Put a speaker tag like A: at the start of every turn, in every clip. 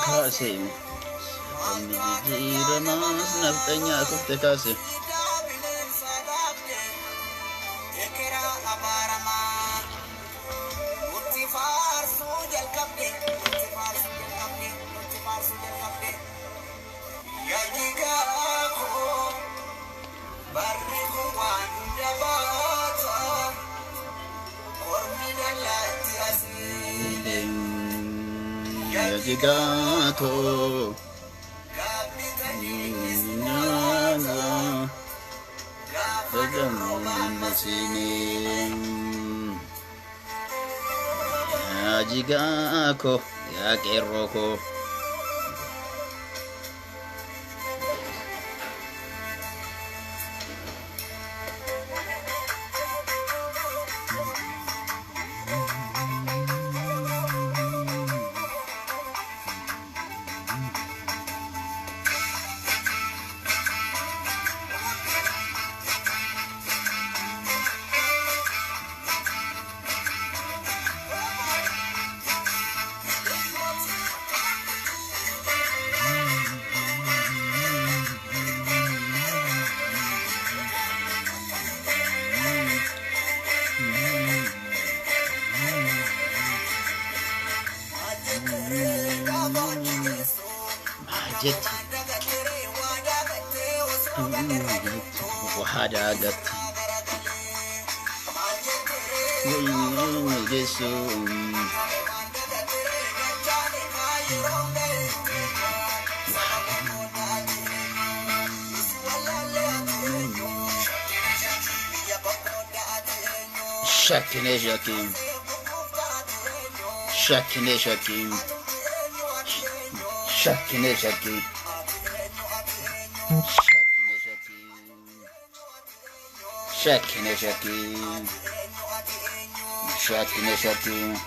A: Kasih, jira mas naftanya aku terkasih. Jika kau sedang di sini, jika aku ya keroko. Wahadagat Yesus Shakine Shakim Shakine Shakim Shakine Shakim Shakine Shakim Shakine Shakim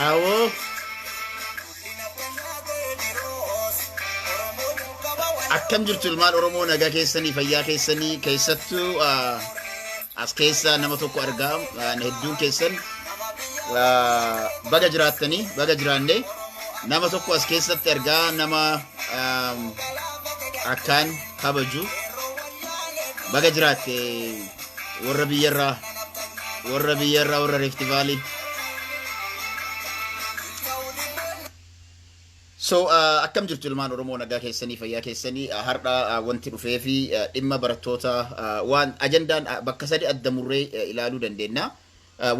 A: Awo akkam jirtu ilmaan Oromoo nagaa keessanii fayyaa keessanii keessattuu as keessa nama tokko argaa hedduun keessan baga jiraattanii baga jiraanne nama tokko as keessatti argaa nama akkaan kabaju baga jiraatte warra biyyarraa warra Rift Valley. So akkam jirtu ilmaan Oromoo nagaa keessanii fayyaa keessanii har'a wanti dhufee fi dhimma barattoota waan ajandaan bakka sadi addamurree ilaaluu dandeenya.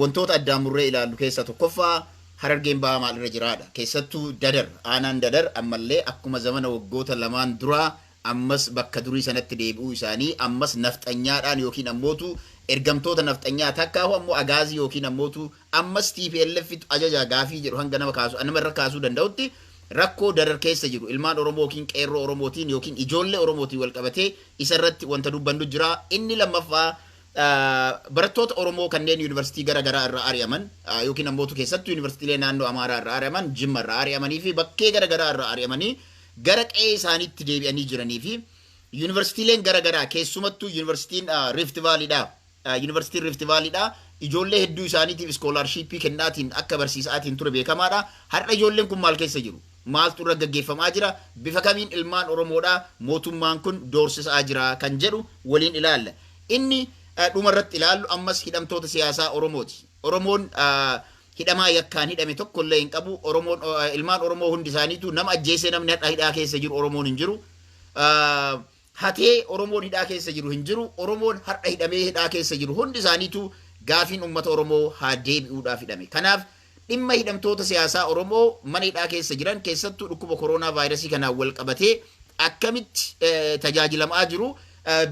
A: Wantoota addamurree ilaalu keessa tokkoffaa Harargeen ba'aa maalirra jiraadha. Keessattuu Dadar aanaan Dadar ammallee akkuma zamana waggoota lamaan dura ammas bakka durii sanatti deebi'uu isaanii ammas nafxanyaadhaan yookiin ammootu ergamtoota nafxanyaa takka ammoo agaazii yookiin ammootu ammas TPLF ajaja gaafii jedhu hanga nama irra kaasuu danda'utti rakkoo Dadar keessa jiru ilmaan Oromoo yookiin qeerroo Oromootiin yookiin ijoollee Oromootiin wal qabatee isarratti wanta dubbannu jira. Inni lammaffaa barattoota Oromoo kanneen yuunivarsiitii garaa irraa ari'aman yookiin ammootu keessattuu yuunivarsiitiilee naannoo Amaaraa irraa ari'aman Jimma irraa ari'amanii fi bakkee garaa irraa ari'amanii gara qe'ee isaaniitti deebi'anii jiranii fi yuunivarsiitiileen garaa keessumattuu yuunivarsiitiin Rift Valley'dha. Yuunivarsiitiin Rift Valley'dha. Ijoollee hedduu isaaniitiif iskoolaarshiippii kennaatiin akka barsiisaatiin ture beekamaadha. Har'a ijoolleen kun maal keessa jiru? Maaltu irra gaggeeffamaa jira? Bifa kamiin ilmaan Oromoodha mootummaan kun doorsisaa jira kan jedhu waliin ilaalla. Inni dhumarratti ilaallu ammas hidhamtoota siyaasaa Oromooti. Oromoon hidhamaa yakkaan hidhame tokkollee hin qabu. Oromoon ilmaan Oromoo hundi isaaniitu nama ajjeesee namni hadhaa hidhaa keessa jiru Oromoon hin jiru. Hatee Oromoon hidhaa keessa jiru hin jiru. Oromoon har'a hidhamee hidhaa keessa jiru hundi isaaniitu gaafiin ummata Oromoo haa deebi'uudhaaf hidhame. Kanaaf dhimma hidhamtoota siyaasaa Oromoo mana hidhaa keessa jiran keessattuu dhukkuba koronaa vaayirasii kanaan wal qabatee akkamitti tajaajilamaa jiru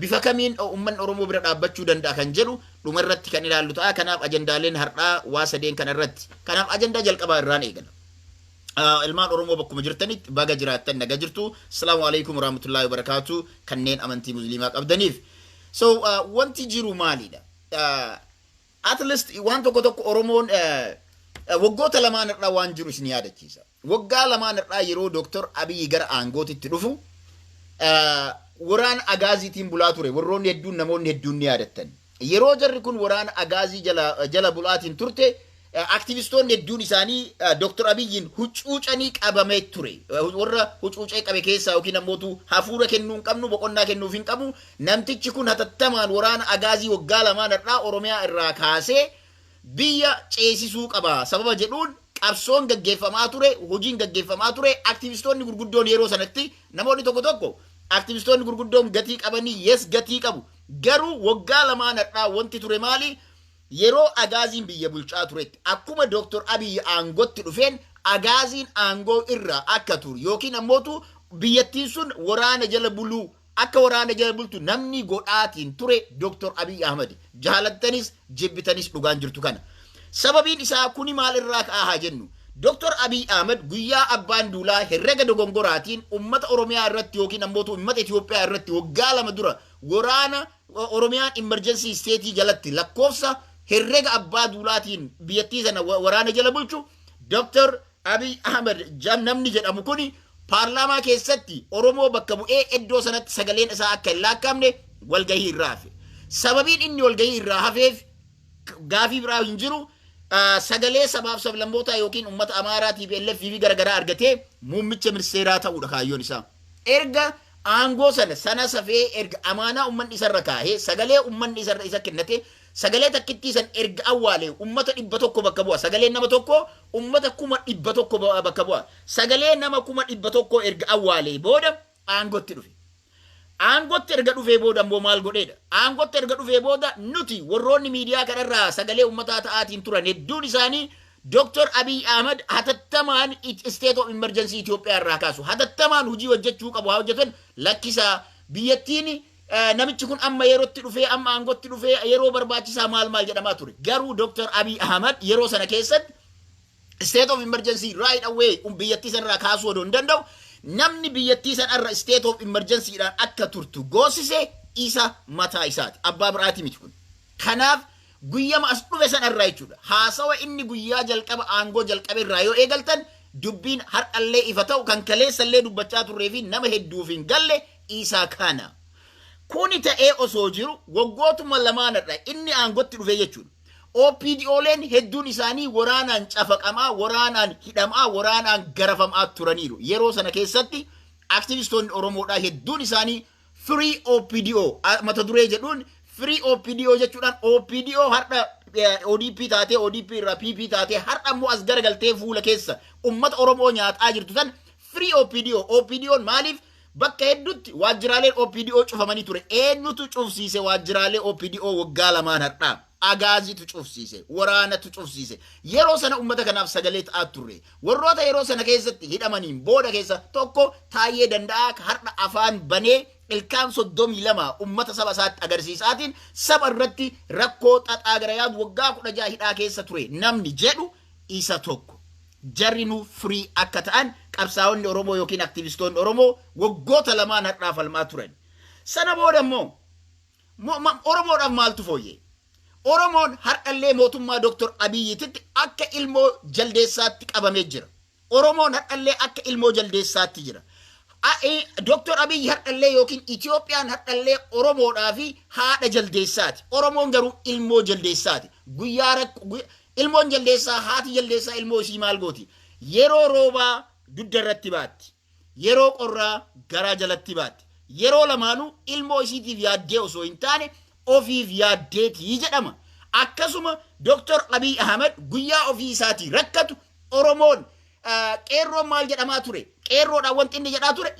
A: bifa kamiin umman Oromoo bira dhaabbachuu danda'a kan jedhu dhumarratti kan ilaallu ta'a. Kanaaf ajandaaleen har'aa waa sadeen kanarratti. Kanaaf ajandaa jalqabaa irraan eegala. Ilmaan Oromoo bakkuma jirtanitti baga jiraattan naga jirtu. Assalaamu alaikum warahmatullahi wabarakatuh. Kanneen amantii musliimaa qabdaniif. So wanti jiru maalidha? At least waan tokko Oromoon waggoota lamaan irraa waan jiru isin yaadachiisa. Waggaa lamaan irraa yeroo Dr. Abiy gara aangootitti dhufu waraana agaaziitiin bulaa ture. Warroonni hedduun namoonni hedduun ni yaadattan. Yeroo jarri kun waraana agaazii jala bulaatiin turte aktivistoonni hedduun isaanii Dr. Abiyyiin huccuucanii qabamee ture. Warra huccuucee qabe keessaa yookiin ammootu hafuura kennuu hin qabnu boqonnaa kennuuf hin qabu. Namtichi kun hatattamaan waraana agaazii waggaa lamaan irraa Oromiyaa irraa kaasee biyya ceesisuu qaba. Sababa jedhuun qabsoon gaggeeffamaa ture, hojiin gaggeeffamaa ture. Aktivistoonni gurguddoon yeroo sanatti namoonni tokko aktivistoonni gurguddoon gatii qabanii yes gatii qabu. Garuu waggaa lamaan irraa wanti ture maali? Yeroo agaaziin biyya bulchaa turetti akkuma Dr. Abiy aangotti dhufeen agaaziin aangoo irraa akka turu yookiin ammootu biyyattiin sun waraana jala buluu akka waraana jala bultu namni godhaatiin ture Dr. Abiy Ahmed. Jaalattanis jibbitanis dhugaan jirtu kana. Sababiin isaa kuni maal irraa ka'aa jennu? Dr. Abiy Ahmed guyyaa abbaan duulaa herrega dogongoraatiin ummata Oromiyaa irratti yookiin ammootu ummata Itoophiyaa irratti waggaa lama dura waraana Oromiyaan emergency state jalatti lakkoofsa herrega abbaa duulaatiin biyyattii sana waraana jala bulchu Dr. Abiy Ahmed namni jedhamu kuni paarlaamaa keessatti Oromoo bakka bu'ee iddoo sanatti sagaleen isaa akka hin laakkamne walgahii irraa hafe. Sababiin inni walgahii irraa hafeef gaafii biraa hin jiru. Sagalee sabaaf sablammootaa yookiin ummata Amaaraa TPLF fi garagaraa argatee muummicha ministeeraa ta'uudha kaayyoon isaa. Erga aangoo sana safee erga amaanaa ummanni isarra kaahee sagalee ummanni isarra isa kennate sagalee takkittii san erga awwaalee ummata 100 bakka bu'a. Sagalee nama tokko ummata 100 bakka bu'a. Sagalee nama 100 erga awwaalee booda aangootti dhufe. Aangotti erga dhufee booda immoo maal godheedha? Aangotti erga dhufee booda nuti warroonni miidiyaa kanarraa sagalee ummataa ta'aatiin turan hedduun isaanii Dr. Abiy Ahmed hatattamaan state of emergency Itoophiyaa irraa kaasu. Hatattamaan hojii hojjechuu qabu haa hojjetan lakkisaa biyyattiin namichi kun amma yerootti dhufee amma aangotti dhufee yeroo barbaachisaa maal jedhamaa ture. Garuu Dr. Abiy Ahmed yeroo sana keessatti state of emergency right away biyyattii sanarraa kaasuu odoo hin danda'u. Namni biyyattii sanarra state of emergency dhaan akka turtu goosise isa mataa isaati. Abbaa biraati miti kun. Kanaaf guyyama as dhufe sanarraa jechuudha. Haasawa inni guyyaa jalqaba aangoo jalqabe irraa yoo eegaltan dubbiin har'allee ifa ta'u kan kaleessallee dubbachaa turree fi nama hedduuf hin galle isaa kana. Kuni ta'ee osoo jiru waggootuma lamaanadha inni aangotti dhufe jechuudha. OPDOleen hedduun isaanii waraanaan cafaqamaa, waraanaan hidhamaa, waraanaan garafamaa turaniiru. Yeroo sana keessatti aktivistoonni Oromoodhaa hedduun isaanii free OPDO mata duree jedhuun free OPDO jechuudhaan OPDO har'a ODP taatee ODP irraa PP taatee har'a immoo as garagaltee fuula keessa ummata Oromoo nyaataa jirtu san free OPDO. OPDOon maaliif bakka hedduutti waajjiraaleen OPDO cufamanii ture. Eenyutu cufsiise waajjiraalee OPDO waggaa lamaan har'aa? Agaaziitu cufsiise, waraanatu cufsiise. Yeroo sana ummata kanaaf sagalee ta'aa turre. Warroota yeroo sana keessatti hidhamaniin booda keessa tokko Taayyee Danda'aa har'a afaan banee ilkaan 32 ummata saba isaatti agarsiisaatiin saba irratti rakkoo xaxaa gara yaadu waggaa 16 hidhaa keessa ture. Namni jedhu isa tokko. Jarri nu free akka ta'an qabsaa'onni Oromoo yookiin aktivistoonni Oromoo waggoota lamaan har'aa falmaa turan. Sana booda immoo Oromoodhaaf maaltu fooyyee? Oromoon har'allee mootummaa Dr. Abiyyiitti akka ilmoo jaldeessaatti qabamee jira. Oromoon har'allee akka ilmoo jaldeessaatti jira. Dr. Abiy har'allee yookiin Itoophiyaan har'allee Oromoodhaa fi haadha jaldeessaati. Oromoon garuu ilmoo jaldeessaati. Ilmoon jaldeessaa haati jaldeessaa ilmoo isii maal gooti? Yeroo roobaa dudda irratti baatti. Yeroo qorraa garaa jalatti baatti. Yeroo lamaanuu ilmoo isiitiif yaaddee osoo hin taane ofiif yaaddeetii jedhama. Akkasuma Dr. Abiy Ahmed guyyaa ofii isaatii rakkatu Oromoon qeerroon maal jedhamaa ture? Qeerroodhaan wanti inni jedhaa ture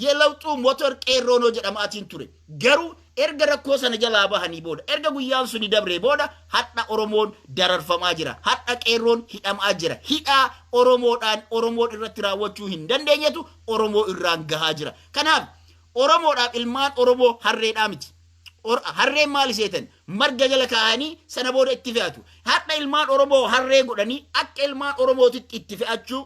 A: yelawxuu motor qeerroonoo jedhamaatiin ture. Garuu erga rakkoo sana jalaa bahanii booda erga guyyaan suni dabree booda hadha Oromoon dararfamaa jira. Hadha qeerroon hidhamaa jira. Hidhaa Oromoodhaan Oromoon irratti raawwachuu hin dandeenyetu Oromoo irraan gahaa jira. Kanaaf Oromoodhaaf ilmaan Oromoo harreedhaa miti. Harreen maal seetan marga jala kaa'anii sana booda itti fe'atu. Har'a ilmaan Oromoo harree godhanii akka ilmaan Oromootitti itti fe'achuu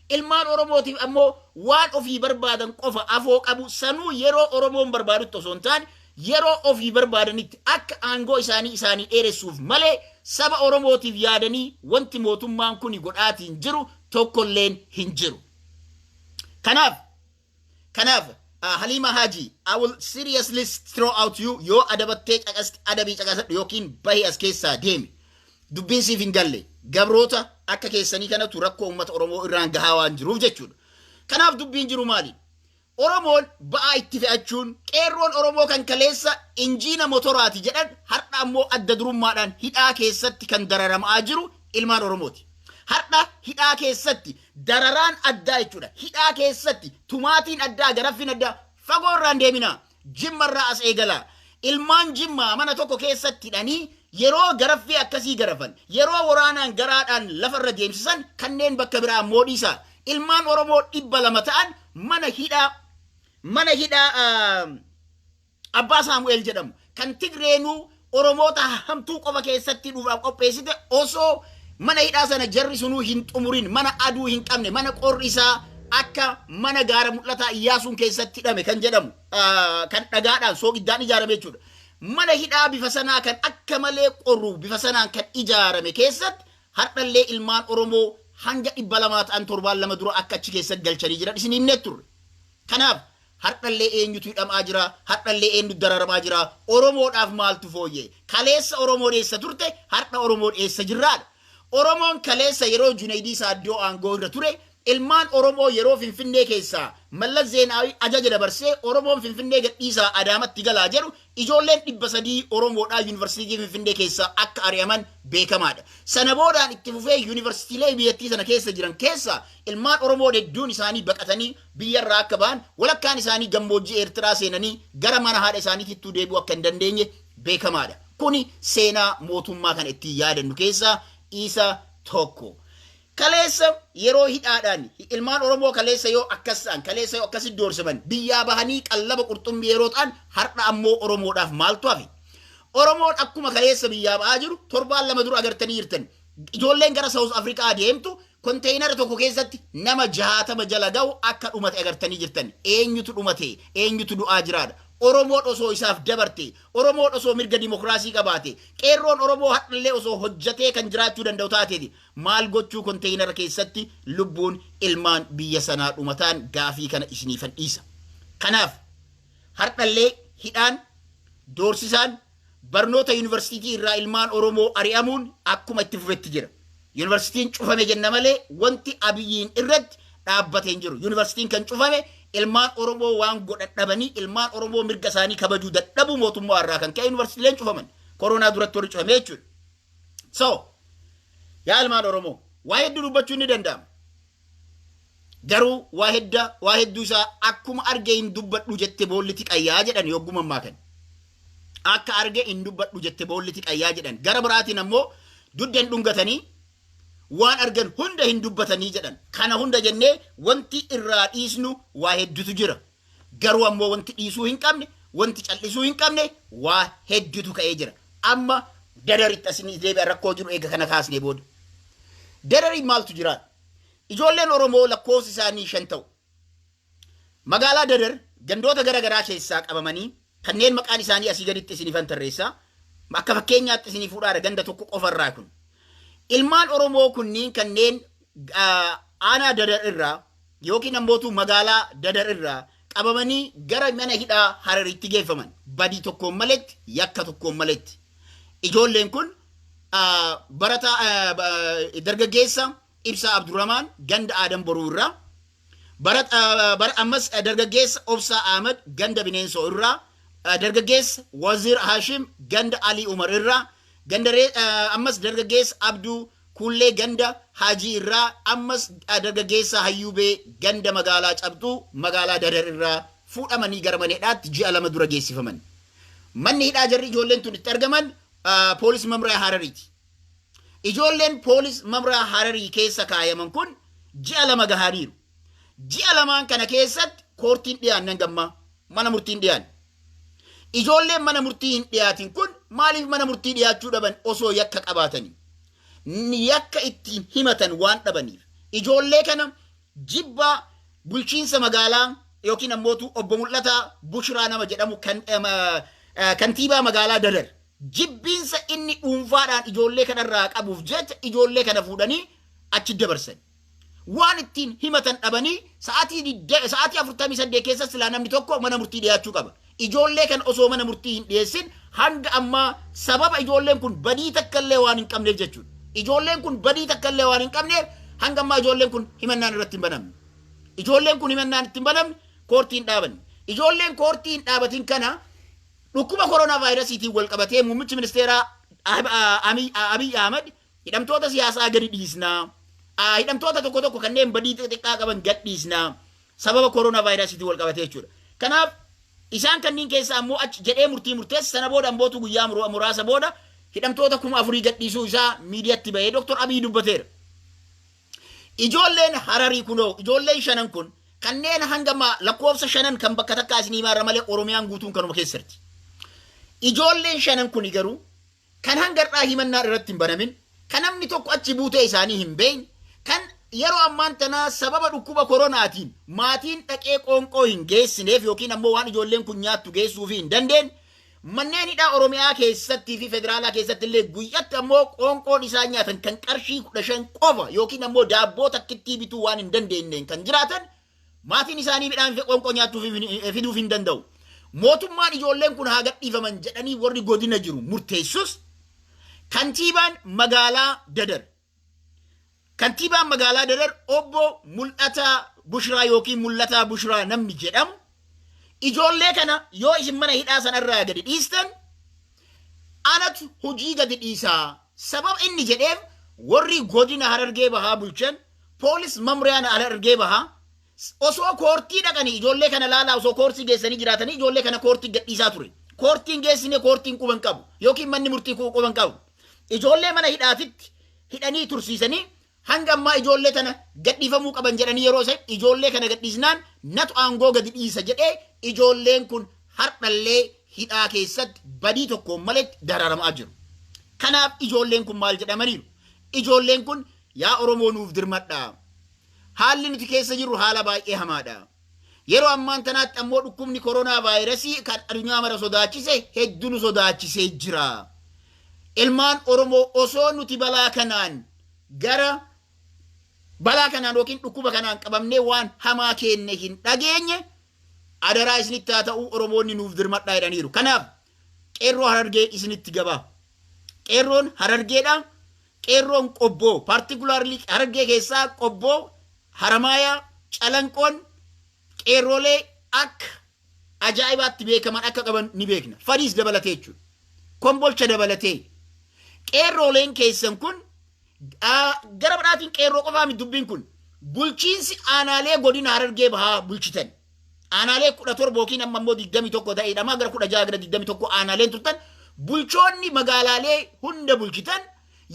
A: ilmaan Oromootiif ammoo waan ofii barbaadan qofa afoo qabu sanuu yeroo Oromoon barbaadutti osoo hin taane yeroo ofii barbaadanitti akka aangoo isaanii dheeressuuf malee saba Oromootiif yaadanii wanti mootummaan kun godhaatiin jiru tokkolleen hin jiru. Kanaaf Halima Haji, I will seriously throw out you yo adabattee adabii caqasadhu yookiin bahi as keessaa deemi. Dubbiin siif hin galle gabroota akka keessanii kanatu rakkoo uummata Oromoo irraan gahaa waan jiruuf jechuudha. Kanaaf dubbiin jiru maali? Oromoon ba'aa itti fe'achuun qeerroon Oromoo kan kaleessa injiina motoraati jedhan har'a ammoo adda durummaadhaan hidhaa keessatti kan dararamaa jiru ilmaan Oromooti. Har'a hidhaa keessatti dararaan addaa jechuudha. Hidhaa keessatti tumaatiin addaa garaffin addaa fagoorraan deemina. Jimmarraa as eegala. Ilmaan Jimmaa mana tokko keessatti hidhanii yeroo garaffii akkasii garafan yeroo waraanaan garaadhaan lafarra deemsisan kanneen bakka biraa ammoo dhiisa. Ilmaan Oromoo 200 ta'an mana hidhaa Abbaa Saamu'eel jedhamu kan Tigreenuu Oromoota hamtuu qofa keessatti dhufaaf qopheessite osoo mana hidhaa sana jarri sunuu hin xumurin mana aduu hin qabne mana qorri isaa akka mana gaara mul'ataa Iyyaasuun keessatti hidhame kan jedhamu kan dhagaadhaan sooqiddaan ijaarame jechuudha. Mana hidhaa bifa sanaa kan akka malee qorru bifa sanaan kan ijaarame keessatti har'allee ilmaan Oromoo hanga 200 ta'an 72 dura akka achi keessatti galchanii jiran isin hin turre. Kanaaf har'allee eenyutu hidhamaa jira, har'allee eenyutu dararamaa jira. Oromoodhaaf maaltu fooyyee? Kaleessa Oromoo dheessa turte, har'a Oromoo dheessa jirraadha. Oromoon kaleessa yeroo Junaydii Saaddoo aangoo irra ture ilmaan Oromoo yeroo Finfinnee keessaa Mallas Zeenaawi ajaja dabarsee Oromoon Finfinnee gadhiisaa Adaamatti galaa jedhu ijoolleen 300 Oromoodhaa yuunivarsiitii Finfinnee keessaa akka ari'aman beekamaadha. Sana boodaan itti fufee yuunivarsiitiilee biyyattii sana keessa jiran keessaa ilmaan Oromoo hedduun isaanii baqatanii biyyarraa akka ba'an walakkaan isaanii gammoojjii Eertiraa seenanii gara mana haadha isaaniitti deebi'uu akka hin dandeenye beekamaadha. Kuni seenaa mootummaa kan ittiin yaadannu keessaa isa tokko. Kaleessa yeroo hidhaadhaan ilmaan Oromoo kaleessa yoo akkasi doorsaman biyyaa bahanii qallaba qurxummii yeroo ta'an har'a ammoo Oromoodhaaf maaltu hafe? Oromoon akkuma kaleessa biyyaa bahaa jiru 7 dura agartanii jirtan. Ijoolleen gara South Africa deemtu konteenara tokko keessatti nama 60 jala ga'u akka dhumate agartanii jirtan. Eenyutu dhumate? Eenyutu du'aa jiraadha? Oromoon osoo isaaf dabarte, Oromoon osoo mirga dimokiraasii qabaate, qeerroon Oromoo hadhallee osoo hojjatee kan jiraachuu danda'u taateeti. Maal gochuu konteenara keessatti lubbuun ilmaan biyya sanaa dhumataan gaafii kana isiniifan dhiisa. Kanaaf hadhallee hidhaan doorsisaan barnoota yuunivarsiitii irraa ilmaan Oromoo ari'amuun akkuma itti fufetti jira. Yuunivarsiitiin cufame jenna malee wanti Abiyyiin irratti dhaabbatee hin jiru. Yuunivarsiitiin kan cufame ilmaan Oromoo waan godhadhabanii ilmaan Oromoo mirga isaanii kabajuu dadhabuu mootummaa irraa kan ka'e yuunivarsiitiileen cufaman koronaa duratti warri cufame jechuudha. So yaa ilmaan Oromoo waa hedduu dubbachuu ni danda'ama. Garuu waa hedduu isaa akkuma argee hin dubbadhu jette boolliti qayyaa jedhan yogguma maakan. Akka argee hin dubbadhu jette boolliti qayyaa jedhan. Gara biraatiin ammoo dudden dhungatanii waan argan hunda hin dubbatanii jedhan. Kana hunda jennee wanti irraa dhiisnu waa hedduutu jira. Garuu ammoo wanti dhiisuu hin qabne, wanti callisuu hin qabne waa hedduutu ka'ee jira. Amma dadaritti asinii deebi'an rakkoo jiru eega kana kaasnee booda. Dadarii maaltu jira? Ijoolleen Oromoo lakkoofsi isaanii 5 ta'u. Magaalaa Dadar gandoota gara garaa keessaa qabamanii kanneen maqaan isaanii asii gaditti isiniifan tarreessaa. Akka fakkeenyaatti isinii fuudhaadha ganda tokko qofarraa kun. Ilmaan Oromoo kunniin kanneen aanaa Dadar irraa yookiin ammootu magaalaa Dadar irraa qabamanii gara mana hidhaa Hararitti geeffaman. Badii tokkoon maletti, yakka tokkoon maletti. Ijoolleen kun dargaggeessa Ibsaa Abdurrahmaan ganda Adam Boruu irraa, ammas dargaggeessa Obsaa Ahmad ganda Bineensoo irraa, dargaggeessa Wazir Hashim ganda Ali Umar irraa, ammas dargaggeessa Abduu Kullee ganda Haji irraa, ammas dargaggeessa Hayyubee ganda magaalaa Cabxuu magaalaa Dadar irraa fuudhamanii gara mana hidhaatti ji'a 2 dura geessifaman. Manni hidhaa jarri ijoolleen tun itti argaman poolis mamraa Harariiti. Ijoolleen poolis mamraa Hararii keessa kaayaman kun ji'a 2 gahaniiru. Ji'a 2 kana keessatti koortiin dhiyaannan gammaa mana murtiin dhiyaan. Ijoolleen mana murtii hin dhiyaatin kun maaliif mana murtii dhiyaachuu dhaban osoo yakka qabaatanii? Yakka ittiin himatan waan dhabaniif. Ijoollee kana jibba bulchiinsa magaalaa yookiin ammootu obbo Mul'ataa Bushraa nama jedhamu kantiibaa magaalaa Dadar. Jibbiinsa inni dhuunfaadhaan ijoollee kanarraa qabuuf jecha ijoollee kana fuudhanii achi dabarsan. Waan ittiin himatan dhabanii sa'aatii 48 keessa silaa namni tokko mana murtii dhiyaachuu qaba. Ijoollee kan osoo mana murtii hin dhiyeessin hanga ammaa sababa ijoolleen kun badii takkallee waan hin qabneef jechuudha. Ijoolleen kun badii takkallee waan hin qabneef hanga ammaa ijoolleen kun himannaan irratti hin banamne. Ijoolleen kun himannaan itti hin banamne koortiin dhaabanne. Ijoolleen koortiin dhaabatin kana dhukkuba koronaa vaayirasiitiin wal qabatee muummichi ministeeraa Abiy Ahmed hidhamtoota siyaasaa gadi dhiisnaa. Hidhamtoota tokko tokko kanneen badii xixiqqaa qaban gad dhiisnaa. Sababa koronaa vaayirasiitiin wal qabatee jechuudha. Kanaaf isaan kanneen keessa ammoo achi jedhee murtii murteessa sana booda ammootu guyyaa muraasa booda hidhamtoota 4,000 gadhiisuu isaa miidiyaatti bahee Dr. Abiy dubbateera. Ijoolleen Hararii kunoo ijoolleen shanan kun kanneen hangama lakkoofsa shanan kan bakka takkaa isinii maarra malee Oromiyaan guutuun kanuma keessatti. Ijoolleen shanan kun garuu kan hangarraa himannaa irratti hin banamin kan namni tokko achi buutee isaanii hin beekne kan yeroo ammaan tanaa sababa dhukkuba koronaatiin maatiin dhaqee qoonqoo hin geessineef yookiin ammoo waan ijoolleen kun nyaattu geessuu fi hin dandeenye manneen hidhaa Oromiyaa keessattii fi federaalaa keessatti illee guyyatti ammoo qoonqoon isaan nyaatan kan qarshii 15 qofa yookiin ammoo daabboo takkittii bituu waan hin dandeenyeen kan jiraatan maatiin isaanii midhaan qoonqoo nyaattuu fiduuf hin danda'u. Mootummaan ijoolleen kun haa gadhiifaman jedhanii warri godina jiru murteessus kantiibaan magaalaa Dadar. Kantiibaan magaalaa Dadar obbo Mul'ataa Bushraa yookiin Mul'ataa Bushraa namni jedhamu ijoollee kana yoo isin mana hidhaa sanarraa gadi dhiistan anatu hojii gadi dhiisaa. Sababa inni jedheef warri godina Harargee bahaa bulchan poolis mamriyaan Harargee bahaa osoo koortii dhaqanii ijoollee kana laalaa osoo koortii geessanii jiraatanii ijoollee kana koortii gadhiisaa ture. Koortiin geessine koortiin quban qabu yookiin manni murtii quban qabu. Ijoollee mana hidhaatitti hidhanii tursiisanii hanga ammaa ijoollee tana gadhiifamuu qaban jedhanii yeroo isaan ijoollee kana gadhiisnaan natu aangoo gadi dhiisa jedhee ijoolleen kun hardhallee hidhaa keessatti badii tokkoon malee dararamaa jiru. Kanaaf ijoolleen kun maal jedhamaniiru? Ijoolleen kun yaa Oromoo nuuf dirmadhaa. Haalli nuti keessa jirru haala baay'ee hamaadha. Yeroo ammaan tanaatti ammoo dhukkubni koronaa vaayirasii kan addunyaa mara sodaachise hedduu nu sodaachisee jira. Ilmaan Oromoo osoo nuti balaa kanaan yookiin dhukkuba kanaan qabamnee waan hamaa keenne hin dhageenye adaraa isinitti haa ta'u Oromoonni nuuf dirmadhaa jedhaniiru. Kanaaf qeerroo Harargee isinitti gabaa. Qeerroon Harargeedha. Qeerroon Qobboo particularly Harargee keessaa Qobboo Haramaayaa Calanqoon qeerroolee akka ajaa'ibaatti beekaman akka qaban ni beekna. Fadiis dabalatee jechuudha. Kombolcha dabalatee. Qeerrooleen keessan kun gara badhaatiin qeerroo qofaa miti dubbiin kun bulchiinsi aanaalee godina Harargee bahaa bulchitan. Aanaalee 17 yookiin amma immoo 21 ta'edha. Gara 16 gara 21 aanaaleen turtan bulchoonni magaalaalee hunda bulchitan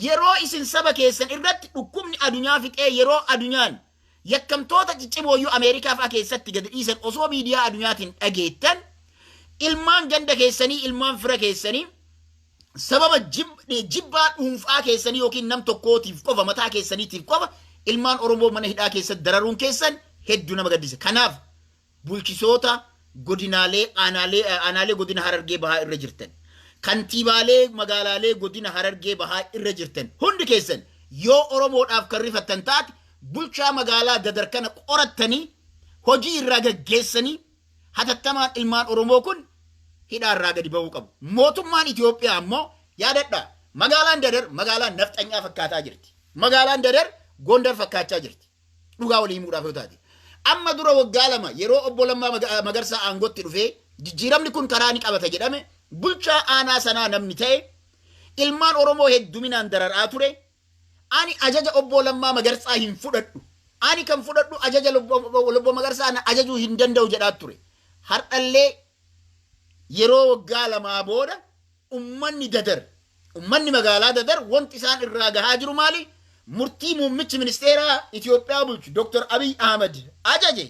A: yeroo isin saba keessan irratti dhukkubni addunyaa fixee yeroo addunyaan yakkamtoota ciccimooyyuu Ameerikaa fa'aa keessatti gadi dhiisan osoo miidiyaa addunyaatiin dhageettan ilmaan ganda keessanii ilmaan fira keessanii sababa jibbaa dhuunfaa keessanii yookiin nam tokkootiif qofa mataa keessaniitiif qofa ilmaan Oromoo mana hidhaa keessatti dararuun keessan hedduu nama gaddisa. Kanaaf bulchisoota godinaalee aanaalee godina Harargee bahaa irra jirtan kantiibaalee magaalaalee godina Harargee bahaa irra jirtan hundi keessan yoo Oromoodhaaf kan rifattan taate bulchaa magaalaa Dadar kana qorattanii hojii irraa gaggeessanii hatattamaan ilmaan Oromoo kun hidhaa irraa gadi bahuu qabu. Mootummaan Itoophiyaa ammoo yaadadha magaalaan Dadar magaalaan nafxanyaa fakkaataa jirti. Magaalaan Dadar Gondar fakkaachaa jirti. Dhugaa walii himuudhaaf yoo taate. Amma dura waggaa 2 yeroo obbo Lammaa Magarsaa aangootti dhufee jijjiiramni kun karaa ni qabata jedhame bulchaa aanaa sanaa namni ta'e ilmaan Oromoo hedduminaan dararaa ture. Ani ajaja obbo Lammaa Magarsaa hin fudhadhu. Ani kan fudhadhu ajaja obbo Magarsaa ajajuu hin danda'u jedhaa ture. Hardhallee yeroo waggaa 2 booda ummanni magaalaa Dadar wanti isaan irraa gahaa jiru maali? Murtii muummichi ministeeraa Itoophiyaa bulchu Dr. Abiy Ahmed ajaje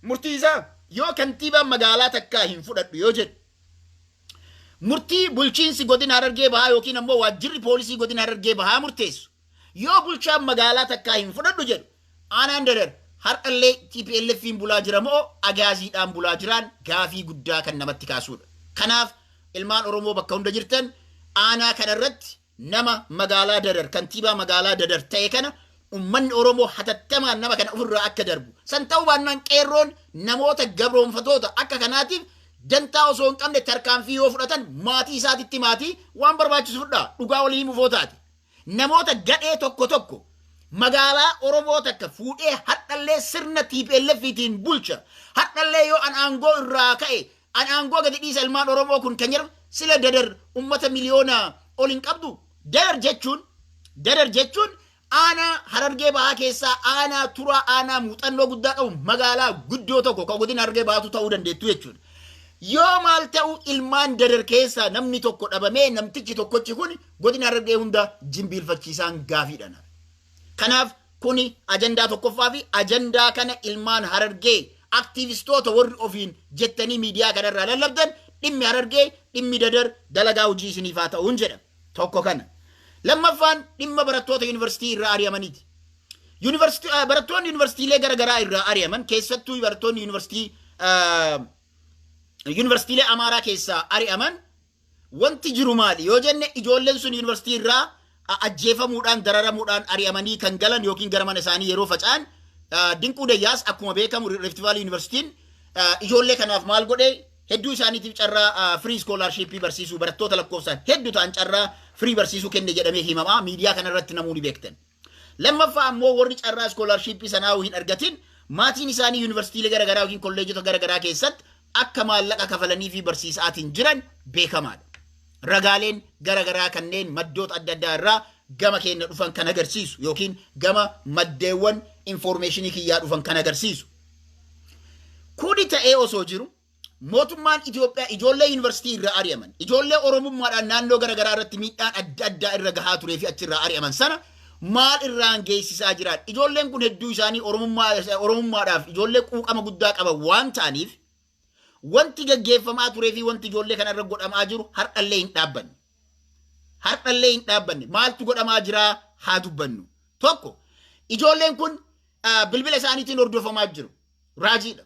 A: murtii isaa yoo kantiibaan magaalaa takkaa hin fudhadhu yoo jedhu murtii bulchiinsi godina Harargee Bahaa yookiin ammoo waajjirri poolisii godina Harargee Bahaa murteessu yoo bulchaan magaalaa takkaa hin fudhadhu jedhu aanaan dadar har'allee TPLF'n bulaa jira moo agaaziidhaan bulaa jiraan gaafii guddaa kan namatti kaasudha. Kanaaf ilmaan Oromoo bakka hunda jirtan aanaa kanarratti nama magaalaa dadar kantiibaa magaalaa dadar ta'e kana ummanni Oromoo hatattamaan nama kana ofirraa akka darbu san ta'uu baannaan qeerroon namoota gabroonfatoota akka kanaatiif dantaa osoo hin qabne tarkaanfii yoo fudhatan maatii isaatitti maatii waan barbaachisu fudhaa dhugaa walii himuuf taate namoota gadhee tokko magaalaa Oromoo takka fuudhee hadhallee sirna TPLF'tiin bulcha hadhallee yoo an aangoo irraa ka'e an aangoo gadi dhiisa ilmaan Oromoo kun kan jedhamu sila dadar ummata miliyoona ol hin qabdu dadar jechuun aanaa Harargee Bahaa keessaa aanaa turaa aanaa muuxannoo guddaa qabu magaalaa guddoo tokko kan godina Harargee Bahaatu ta'uu dandeettu jechuudha. Yoo maal ta'u ilmaan dadar keessaa namni tokko dhabamee namtichi tokkochi kun godina Harargee hunda jimbiilfachiisaan gaafiidhaan. Kanaaf kuni ajandaa tokkoffaa fi ajandaa kana ilmaan Harargee aktiivistoota warri ofiin jettanii miidiyaa kanarraa lallabdan dhimmi Harargee dhimmi dadar dalagaa hojii isiniif haa ta'uun jedha. Tokko kana. Lammaffaan dhimma barattoota yuunivarsiitii irraa ari'amaniiti. Barattoonni yuunivarsiitiilee garaagaraa irraa ari'aman keessattuu barattoonni yuunivarsiitiilee Amaaraa keessaa ari'aman wanti jiru maali yoo jenne ijoolleen sun yuunivarsiitii irraa ajjeefamuudhaan dararamuudhaan ari'amanii kan galan yookiin gara mana isaanii yeroo faca'an Dinquu Dayyaas akkuma beekamu Rift Valley Yuunivarsiitiin ijoollee kanaaf maal godhee hedduu isaaniitiif carraa free scholarship barsiisuu barattoota lakkoofsaan hedduu ta'an carraa free barsiisuu kenne jedhamee himamaa miidiyaa kanarratti namoonni beektan. Lammaffaa ammoo warri carraa scholarship sanaa hin argatin maatiin isaanii yuunivarsiitiilee garaagaraa yookiin kolleejota garaagaraa keessatti akka maallaqa kafalanii fi barsiisaatiin jiran beekamaadha. Ragaaleen garaagaraa kanneen maddoota adda addaa irraa gama keenya dhufan kan agarsiisu yookiin gama maddeewwan informationii kiyyaa dhufan kan agarsiisu. Kuni ta'ee osoo jiru mootummaan Itoophiyaa ijoollee yuunivarsiitii irraa ari'aman ijoollee Oromummaadhaan naannoo garaagaraa irratti miidhaan adda addaa irra gahaa turee fi achirraa ari'aman sana maal irraan geessisaa jiran ijoolleen kun hedduu isaanii Oromummaadhaaf ijoollee quuqama guddaa qaban waan ta'aniif wanti gaggeeffamaa turee fi wanti ijoollee kanarra godhamaa jiru har'allee hin dhaabbanne. Har'allee hin dhaabbanne maaltu godhamaa jiraa haa dubbannu. Tokko ijoolleen kun bilbila isaaniitiin hordofamaa jiru raajiidha.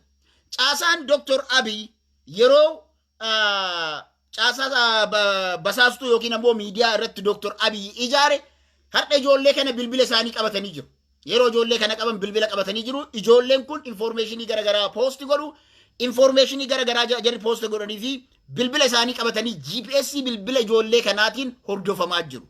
A: Caasaan Dr. Abiy yeroo caasaa basaastuu yookiin ammoo miidiyaa irratti Dr. Abiy ijaare har'a ijoollee kana bilbila isaanii qabatanii jiru. Yeroo ijoollee kana qaban bilbila qabatanii jiru ijoolleen kun informationii garaagaraa poosti godhu informationii garaagaraa jarri poosti godhanii fi bilbila isaanii qabatanii GPS bilbila ijoollee kanaatiin hordofamaa jiru.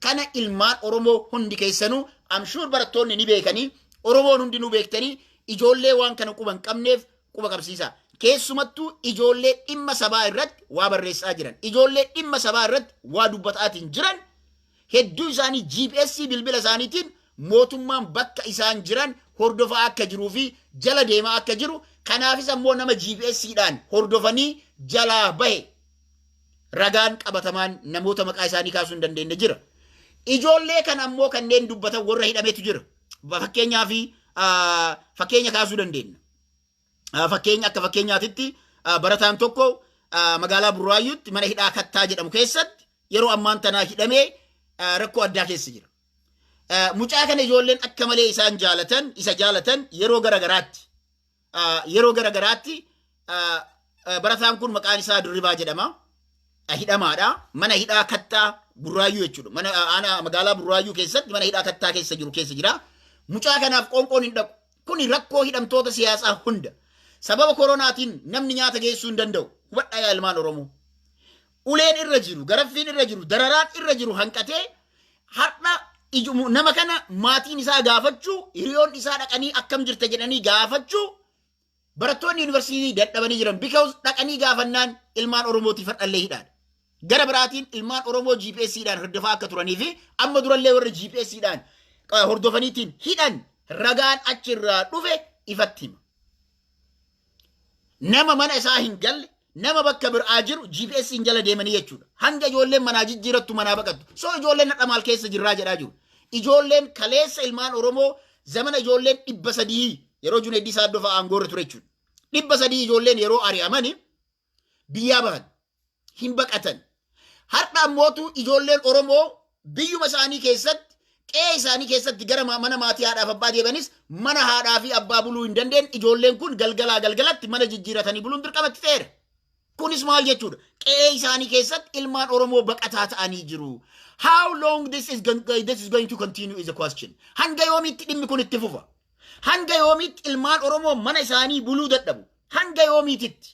A: Kana ilmaan Oromoo hundi keessanuu amshuur barattoonni ni beekanii Oromoon hundi nu beektanii ijoollee waan kana quba hin qabneef quba qabsiisa. Keessumattuu ijoollee dhimma sabaa irratti waa barreessaa jiran ijoollee dhimma sabaa irratti waa dubbataatiin jiran hedduu isaanii GPS bilbila isaaniitiin mootummaan bakka isaan jiran hordofaa akka jiruu fi jala deemaa akka jiru kanaafis ammoo nama GPSdhaan hordofanii jalaa bahe ragaan qabatamaan namoota maqaa isaanii kaasuu hin dandeenye jira. Ijoollee kan ammoo kanneen dubbatan warra hidhameetu jira. Fakkeenya kaasuu dandeenya. Akka fakkeenyaatitti barataan tokko magaalaa Burraayyuutti mana hidhaa Kattaa jedhamu keessatti yeroo ammaan tanaa hidhamee rakkoo addaa keessa jira. Mucaa kana ijoolleen akka malee isa jaalatan yeroo garagaraatti barataan kun maqaan isaa Dirribaa jedhama. Hidhamaadha. Mana hidhaa Kattaa Burraayyuu jechuudha. Magaalaa Burraayyuu keessatti mana hidhaa Kattaa keessa jira. Mucaa kanaaf qoonqoon hin dhaqu. Kuni rakkoo hidhamtoota siyaasaa hunda. Sababa koronaatiin namni nyaata geessuu hin danda'u. Hubadhaa yaa ilmaan Oromoo. Uleen irra jiru, garaffiin irra jiru, dararaan irra jiru hanqatee har'a nama kana maatiin isaa gaafachuu, hiriyoon isaa dhaqanii akkam jirta jedhanii gaafachuu barattoonni yuunivarsiitii dadhabanii jiran because dhaqanii gaafannaan ilmaan Oromootiif har'allee hidhaan. Gara biraatiin ilmaan Oromoo GPSdhaan hordofaa akka turanii fi amma durallee warra GPSdhaan hordofaniitiin hidhan ragaan achirraa dhufe ifatti hima. Nama mana isaa hin galle nama bakka biraa jiru GPS'n jala deemanii jechuudha. Hanga ijoolleen manaa jijjiirattu manaa baqattu. So ijoolleen nadha maal keessa jirraa jedhaa jiru. Ijoolleen kaleessa ilmaan Oromoo zamana ijoolleen 300 yeroo Junaydii Saaddoo fa'aa aangoorra ture jechuudha. dhibba sadii ijoolleen yeroo ari'amani biyyaa bahan hin baqatan. Har'a ammootu ijoolleen Oromoo biyyuma isaanii keessatti qe'ee isaanii keessatti gara mana maatii haadhaaf abbaa deebanis mana haadhaa fi abbaa buluu hin dandeenye ijoolleen kun galgalaa galgalatti mana jijjiiratanii buluun dirqamatti ta'eera. Kunis maal jechuudha? Qe'ee isaanii keessatti ilmaan Oromoo baqataa ta'anii jiru. How long this is going to continue is a question. Hanga yoomiitti dhimmi kun itti fufa? Hanga yoomiitti ilmaan Oromoo mana isaanii buluu dadhabu? Hanga yoomiititti?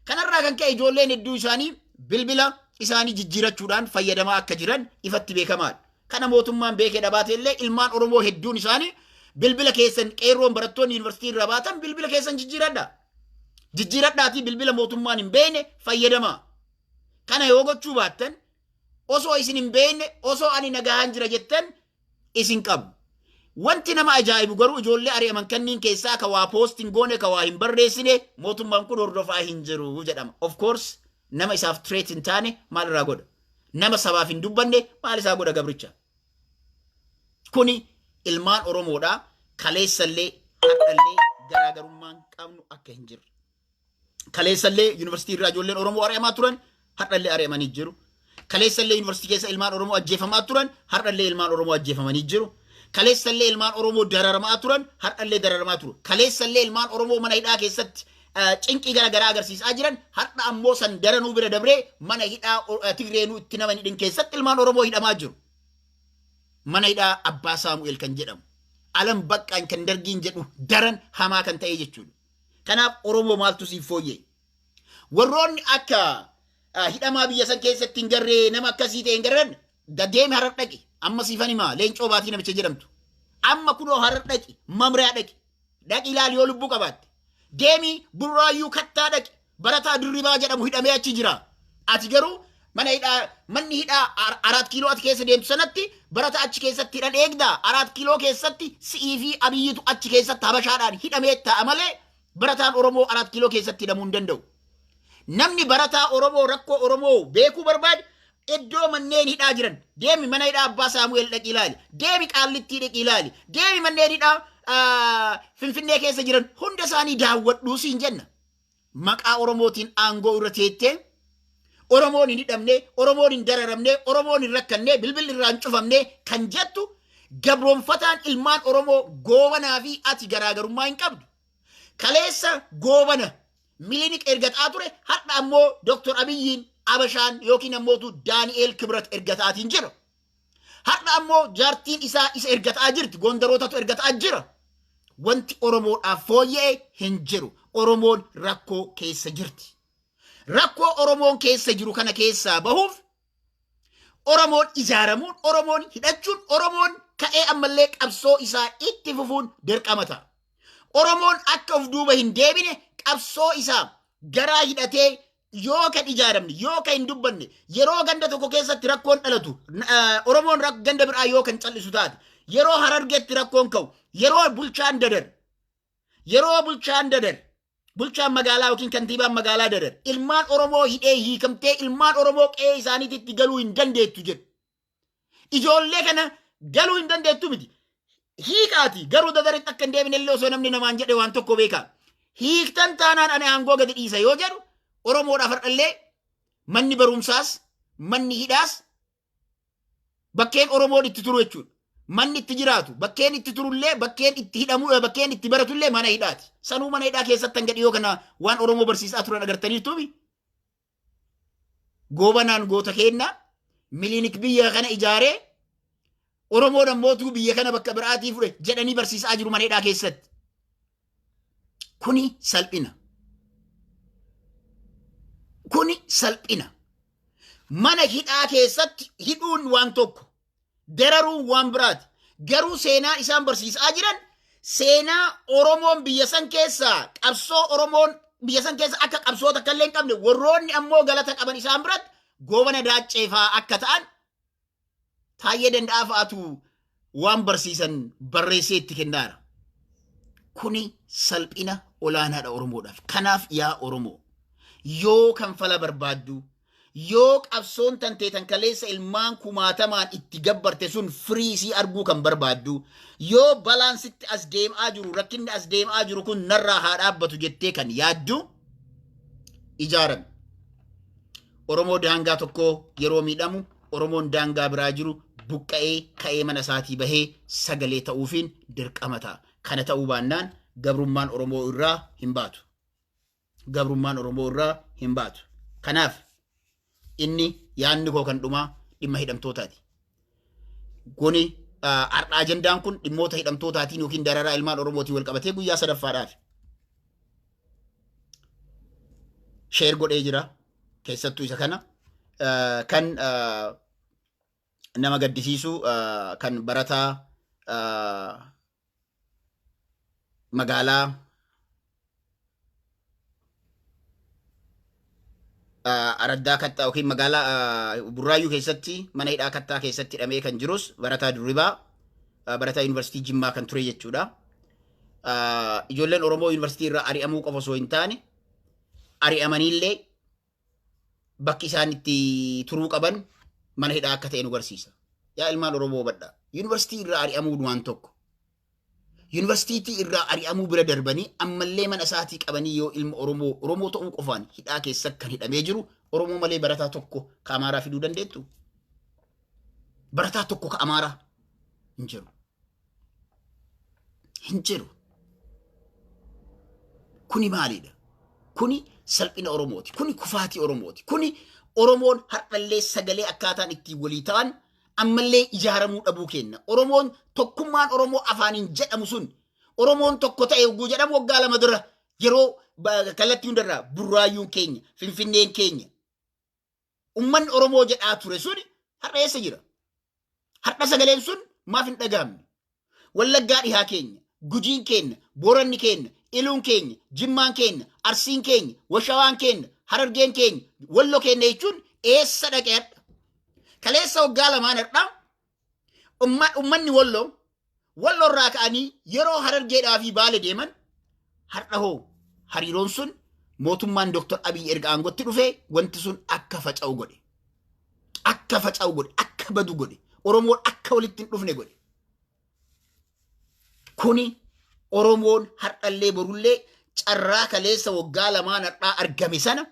A: Kanarraa kan ka'e ijoolleen hedduu isaanii bilbila isaanii jijjiirachuudhaan fayyadamaa akka jiran ifatti beekamaadha. Kana mootummaan beekee dhabaate illee ilmaan Oromoo hedduun isaanii bilbila keessan qeerroon barattoonni yuunivarsiitii irraa baatan bilbila keessan jijjiiradha. Jijjiiradhaatii bilbila mootummaan hin beekne fayyadamaa. Kana yoo gochuu baattan osoo isin hin beekne osoo ani nagahaan jira jettan isin qabu. Wanti nama ajaa'ibu garuu ijoollee ari'aman kanniin keessaa ka waa poostiin goone ka waa hin barreessine mootummaan kun hordofaa hin jiru jedhama. Of course nama isaaf treet hin taane maal irraa godha? Nama sabaaf hin dubbanne maal isaa godha gabricha? Kuni ilmaan Oromoodha. Kaleessallee har'allee garaagarummaan qabnu akka hin jirre. Kaleessallee yuunivarsiitii irraa ijoolleen Oromoo ari'amaa turan har'allee ari'amanii jiru. Kaleessallee yuunivarsiitii keessa ilmaan Oromoo ajjeefamaa turan har'allee ilmaan Oromoo ajjeefamanii jiru. Kaleessallee ilmaan Oromoo dararamaa turan har'allee dararamaa turu. Kaleessallee ilmaan Oromoo mana hidhaa keessatti cinqii garaagaraa agarsiisaa jiran har'a ammoo san daranuu bira dabree mana hidhaa Tigreenuu itti nama hidhin keessatti ilmaan Oromoo hidhamaa jiru. Mana hidhaa Abbaa Saamu'eel kan jedhamu Alam Baqqaan kan Dargiin jedhu daran hamaa kan ta'e jechuudha. Kanaaf Oromoo maaltu siif fooyyee? Warroonni akka hidhamaa biyya san keessatti hin garree nama akkasii ta'e hin garran deemi Harar dhaqi. Amma siifan himaa Leencoo Baatii namicha jedhamtu. Amma kunoo Harar dhaqi Mamriyaa dhaqi. Dhaqi ilaali yoo lubbuu qabaatte. Deemi Burraayyuu Kattaa dhaqi. Barataa Dirribaa jedhamu hidhamee achi jira. Ati garuu manni hidhaa 4 kiiloo ati keessa deemtu sanatti barata achi keessatti hidhan eegdaa 4 kiiloo keessatti si'ii fi abiyyitu achi keessatti habashaadhaan hidhamee ta'a malee barataan Oromoo 4 kiiloo keessatti hidhamuu hin danda'u. Namni barataa Oromoo rakkoo Oromoo beekuu barbaade iddoo manneen hidhaa jiran deemi mana hidhaa Abbaa Saamu'eel dhaqi ilaali. Deemi Qaallittii dhaqi ilaali. Deemi manneen hidhaa Finfinnee keessa jiran hunda isaanii daawwadhuu siin jenna. Maqaa Oromootiin aangoo irra teettee Oromoon hin hidhamne, Oromoon hin dararamne, Oromoon hin rakkanne, bilbilli irraa hin cufamne kan jettu gabroonfataan ilmaan Oromoo goobanaa fi ati garaagarummaa hin qabdu. Kaleessa goobana Milinik ergataa ture har'a ammoo Dr. Abiyyiin Abashaan yookiin ammootu Daani'eel Kibrat ergataatiin jira. Har'a ammoo jaartiin isaa isa ergataa jirti. Gondarootatu ergataa jira. Wanti Oromoodhaaf fooyya'e hin jiru. Oromoon rakkoo keessa jirti. Rakkoo Oromoon keessa jiru kana keessaa bahuuf Oromoon ijaaramuun, Oromoon hidhachuun, Oromoon ka'ee ammallee qabsoo isaa itti fufuun dirqama ta'a. Oromoon akka of duuba hin deebine qabsoo isaa garaa hidhatee yoo kan ijaaramne, yoo kan hin dubbanne, yeroo ganda tokko keessatti rakkoon dhalatu, Oromoon ganda biraa yoo kan callisu taate, yeroo Harargeetti rakkoon ka'u, yeroo bulchaan dadar, bulchaan magaalaa yookiin kantiibaan magaalaa dadar, ilmaan Oromoo hidhee hiikamtee ilmaan Oromoo qe'ee isaaniitti galuu hin dandeettu jedhu. Ijoollee kana galuu hin dandeettu miti. Hiikaati garuu dadaritti akka hin deebine illee osoo namni namaan jedhe waan tokko beekaa. Hiiktan taanaan ani aangoo gadi dhiisa yoo jedhu Oromoodhaaf har'allee manni barumsaas, manni hidhaas bakkeen Oromoon itti turu jechuudha. Manni itti jiraatu, bakkeen itti turullee, bakkeen itti hidhamu, bakkeen itti baratullee mana hidhaati. Sanuu mana hidhaa keessatti hanga dhiyoo kana waan Oromoo barsiisaa turan agartaniirtuumi. Goobanaan goota kennaa Milinik biyya kana ijaaree Oromoon ammootu biyya kana bakka biraatii fure jedhanii barsiisaa jiru mana hidhaa keessatti. Kuni salphina. Kuni salphina. Mana hidhaa keessatti hidhuun waan tokko. Dararuun waan biraati. Garuu seenaa isaan barsiisaa jiran seenaa Oromoon biyya san keessaa qabsoo Oromoon biyya san keessa akka qabsoota akka illee hin qabne warroonni ammoo galata qaban isaan biratti Goobana Daacceefaa akka ta'an Taayyee Danda'aa fa'aatu waan barsiisan barreessee itti kennaara. Kuni salphina olaanaadha Oromoodhaaf. Kanaaf yaa Oromoo yoo kan fala barbaaddu yoo qabsoon tanteetan kaleessa ilmaan kumaatamaan itti gabbarte sun firiisii arguu kan barbaaddu yoo balansitti as deemaa jiru rakkinni as deemaa jiru kun narraa haa dhaabbatu jettee kan yaaddu ijaarame. Oromoo daangaa tokko yeroo miidhamu Oromoon daangaa biraa jiru buqqa'ee ka'ee mana isaatii bahee sagalee ta'uufiin dirqama ta'a. Kana ta'uu baannaan gabrummaan Oromoo irraa hin baatu. Gabrummaan Oromoo irraa hin baatu. Kanaaf inni yaanni koo kan dhumaa dhimma hidhamtootaati. Kuni ajandaan kun dhimmoota hidhamtootaatiin yookiin dararaa ilmaan Oromootiin wal qabatee guyyaa sadaffaadhaaf sheer godhee jira. Keessattuu isa kana kan nama gaddisiisu kan barataa magaalaa Araddaa Kattaa yookiin magaalaa Burraayyuu keessatti mana hidhaa Kattaa keessatti hidhamee kan jirus barataa Dirribaa barataa yuunivarsiitii Jimmaa kan ture jechuudha. Ijoolleen Oromoo yuunivarsiitii irraa ari'amuu qofa osoo hin taane ari'amaniillee bakki isaan itti turuu qaban mana hidhaa akka ta'e nu garsiisa. Yaa ilmaan Oromoo badhaa. Yuunivarsiitii irraa ari'amuu waan tokko. Yuunivarsiitii irraa ari'amuu bira darbanii ammallee mana isaatii qabanii yoo ilma Oromoo ta'uu qofaan hidhaa keessa kan hidhamee jiru Oromoo malee barataa tokko ka Amaaraa fiduu dandeettu? Barataa tokko ka Amaaraa hin jiru. Hin jiru. Kuni maalidha? Kuni salphina Oromooti. Kuni kufaatii Oromooti. Kuni Oromoon har'allee sagalee akkaataan ittiin walii ta'an ammallee ijaaramuu dhabuu kenna. Oromoon tokkummaan Oromoo afaaniin jedhamu sun Oromoon tokko ta'e yogguu jedhamu waggaa lama dura yeroo kallattii hundarraa Burraayyuun keenya, Finfinneen keenya ummanni Oromoo jedhaa ture sun har'a eessa jira? Har'a sagaleen sun maaf hin dhagahamne? Wallaggaa dhihaa keenya, Gujiin keenya, Booranni keenya, Iluun keenya, Jimmaan keenya, Arsiin keenya, Washawaan keenya, Harargeen keenya, Walloo keenya jechuun eessa dhaqee? Kaleessa waggaa lamaan har'a ummanni Walloo irraa ka'anii yeroo Harargeedhaa fi Baale deeman har'a hoo hariiroon sun mootummaan Dr. Abiy erga aangootti dhufee wanti sun akka faca'u godhe. Akka faca'u godhe, akka badu godhe, Oromoon akka walitti hin dhufne godhe. Kuni Oromoon har'allee borullee carraa kaleessa waggaa lamaan har'aa argame sana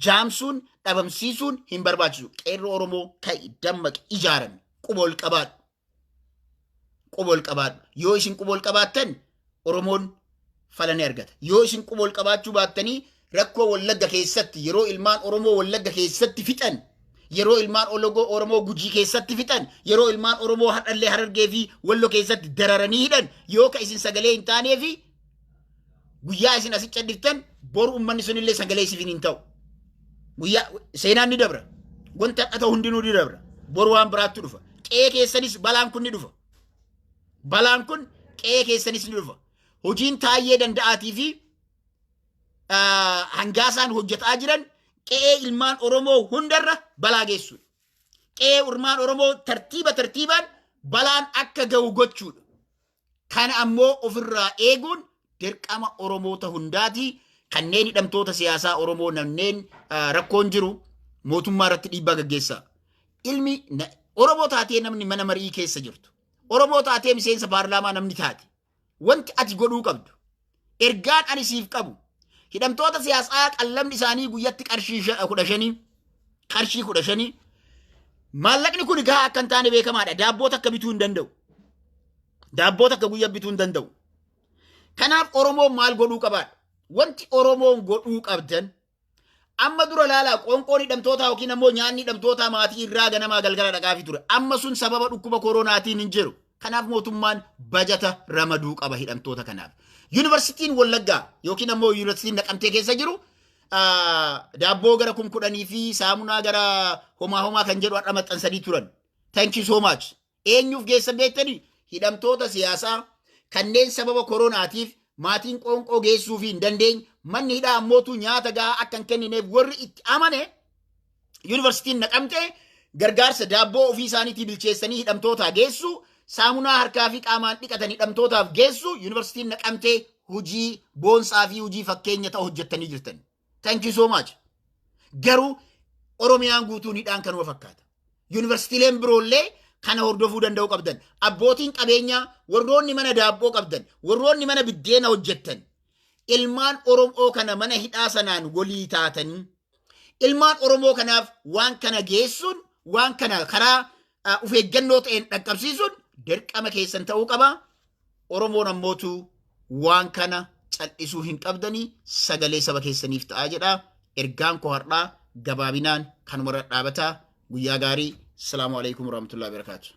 A: jaamsuun dhabamsiisuun hin barbaachisu. Qeerroo Oromoo ka'i dammaqi ijaarame qubol qabaadhu. Qubol qabaadhu. Yoo isin qubol qabaattan Oromoon falanii argata. Yoo isin qubol qabaachuu baattanii rakkoo Wallagga keessatti yeroo ilmaan Oromoo Wallagga keessatti fixan, yeroo ilmaan Oromoo Gujii keessatti fixan, yeroo ilmaan Oromoo har'allee Harargee fi Walloo keessatti dararanii hidhan yoo ka isin sagalee hin taanee fi guyyaa isin asitti caddiftan boru ummanni sunillee sagalee isif hin ta'u. Guyyaa seenaan ni dabra. Wanta akka ta'u hundinuu ni dabra. Boru waan biraatti dhufa. Qe'ee keessanis balaan kun ni dhufa. Balaan kun qe'ee keessanis ni dhufa. Hojiin Taayyee Danda'aatii fi hangaasaan hojjetaa jiran qe'ee ilmaan Oromoo hundarra balaa geessuudha. Qe'ee ilmaan Oromoo tartiibaan balaan akka ga'u gochuudha. Kana ammoo ofirraa eeguun dirqama Oromoota hundaati. Kanneen hidhamtoota siyaasaa Oromoo nanneen rakkoon jiru mootummaa irratti dhiibbaa gaggeessaa. Ilmi Oromoo taatee namni mana marii keessa jirtu. Oromoo taatee miseensa paarlaamaa namni taate. Wanti ati godhuu qabdu. Ergaan ani siif qabu. Hidhamtoota siyaasaa qallamni isaanii guyyatti qarshii 15 maallaqni kun gahaa akka hin taane beekamaadha. Daabboota akka bituu hin danda'u. Daabboota akka guyyaa bituu hin danda'u. Kanaaf Oromoon maal godhuu qabaadha? Wanti Oromoon godhuu qabdan amma dura laalaa qoonqoon hidhamtootaa yookiin ammoo nyaanni hidhamtootaa maatii irraa ganamaa galgala dhaqaafi ture. Amma sun sababa dhukkuba koronaatiin hin jiru. Kanaaf mootummaan bajata ramaduu qaba hidhamtoota kanaaf. Yuunivarsiitiin Wallaggaa yookiin ammoo yuunivarsiitiin Naqamtee keessa jiru daabboo gara 10,000 fi saamunaa gara homaa kan jedhu har'a maxxansanii turan. Thank you so much. Eenyuuf geessan beektanii? Hidhamtoota siyaasaa kanneen sababa koronaatiif maatiin qoonqoo geessuu fi hin dandeenye manni hidhaa ammootu nyaata gahaa akka hin kennineef warri itti amane yuunivarsiitiin Naqamtee gargaarsa daabboo ofii isaaniitii bilcheessanii hidhamtootaa geessu saamunaa harkaa fi qaamaan dhiqatan hidhamtootaaf geessu yuunivarsiitiin Naqamtee hojii boonsaa fi hojii fakkeenya ta'u hojjettanii jirtan. Thank you so much. Garuu Oromiyaan guutuun hidhaan kanuma fakkaata. Yuunivarsiitiileen biroollee kana hordofuu danda'u qabdan. Abbootiin qabeenyaa warroonni mana daabboo qabdan, warroonni mana biddeena hojjettan, ilmaan Oromoo kana mana hidhaa sanaan walii taatanii, ilmaan Oromoo kanaaf waan kana geessuun, waan kana karaa of eeggannoo ta'een dhaqqabsiisuun dirqama keessan ta'uu qaba. Oromoon ammootu waan kana cal'isuu hin qabdanii sagalee saba keessaniif ta'aa jedha. Ergaan koo har'aa gabaabinaan kanumarra dhaabataa. Guyyaa gaarii. Assalamu alaikum warahmatullahi wabarakatuh.